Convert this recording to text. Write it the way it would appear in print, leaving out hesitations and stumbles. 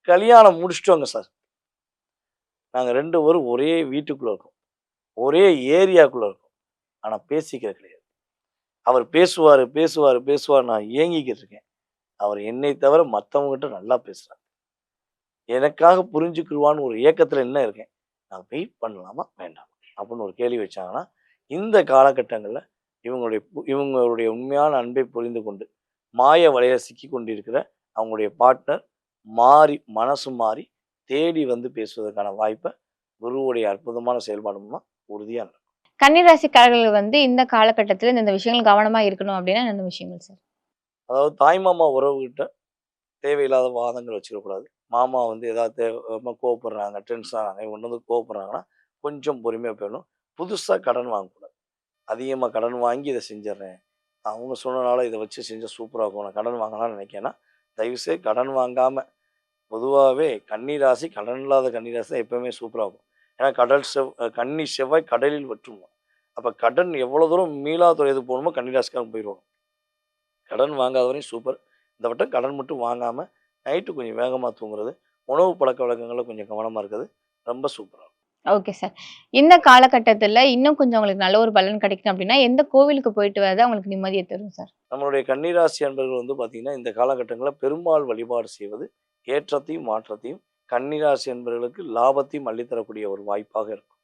கல்யாணம் முடிச்சிட்டோங்க சார். நாங்க 2 பேரும் ஒரே வீட்டுக்குள்ள இருக்கோம். ஒரே ஏரியாக்குள்ள இருக்கோம். ஆனா பேசிக்கிறது கிடையாது. அவர் பேசுவாரு, பேசுவாரு, பேசுவாரு. நான் ஏங்கிக்கிட்டு இருக்கேன். அவர் என்னை தவிர மத்தவங்ககிட்ட நல்லா பேசுறார். எனக்காக புரிஞ்சுக்குருவான்னு ஒரு ஏக்கத்துல என்ன இருக்கேன். நான் வெயிட் பண்ணலாமா? வேண்டாமா? அப்படின்னு ஒரு கேள்வி வச்சாங்கன்னா, இந்த காலகட்டங்கள்ல இவங்களுடைய உண்மையான அன்பை புரிந்து கொண்டு, மாய வலையில சிக்கிக் கொண்டிருக்கிற அவங்களுடைய பார்ட்னர் மாறி, மனசு மாறி, தேடி வந்து பேசுவதற்கான வாய்ப்ப குருவுடைய அற்புதமான செயல்பாடு மூலமா உறுதியா நடக்கும். கன்னிராசிக்காரர்கள் வந்து இந்த காலகட்டத்தில இந்த விஷயங்கள் கவனமா இருக்கணும் அப்டின்னா எந்த விஷயங்கள் சார்? அதாவது தாய்மாமா உறவுகிட்ட தேவையில்லாத வாதங்கள் வச்சுக்கக்கூடாது. மாமா வந்து ஏதாவது கோவப்படுறாங்க, டென்ஷன் ஆகுறாங்க, இவங்க வந்து கோவப்படுறாங்கன்னா, கொஞ்சம் பொறுமையா போயிடணும். புதுசா கடன் வாங்கக்கூடாது. அதிகமா கடன் வாங்கி இத செஞ்சுர்றேன். அவங்க சொன்னனால இத வச்சு செஞ்சா சூப்பரா இருக்கும். நான் கடன் வாங்கலாம்னு நினைக்கிறேன்னா, தயவுசெய்து கடன் வாங்காம பொதுவாவே கன்னி ராசி, கடன் இல்லாத கன்னி ராசி தான் எப்பவுமே சூப்பரா இருக்கும். ஏன்னா கன்னி செவ்வாய் கடலில் வற்றுமாம். அப்ப கடன் எவ்வளோ தூரம் மீளாத தொலைவுக்கு போகணுமோ கன்னி ராசிக்காரங்க போயிருவாங்க. கடன் வாங்காத வரையும் சூப்பர். இந்த வட்டம் கடன் மட்டும் வாங்காம, நைட்டு கொஞ்சம் வேகமா தூங்குறது, உணவு பழக்கவழக்கங்கள்ல கொஞ்சம் கவனமா இருக்கிறது, ரொம்ப சூப்பரா இருக்கும். Okay sir. இந்த காலகட்டத்தில இன்னும் கொஞ்சம் உங்களுக்கு நல்ல ஒரு பலன் கிடைக்கணும் அப்டின்னா, எந்த கோவிலுக்கு போயிட்டு வரது அவங்களுக்கு நிம்மதிய தரும் சார்? நம்மளுடைய கன்னி ராசி அன்பர்கள் வந்து பார்த்தீங்கன்னா, இந்த காலகட்டங்கள்ல பெருமாள் வழிபாடு செய்வது ஏற்றத்தையும், மாற்றத்தையும், கன்னி ராசி அன்பர்களுக்கு லாபத்தையும் அள்ளித் தரக்கூடிய ஒரு வாய்ப்பாக இருக்கும்.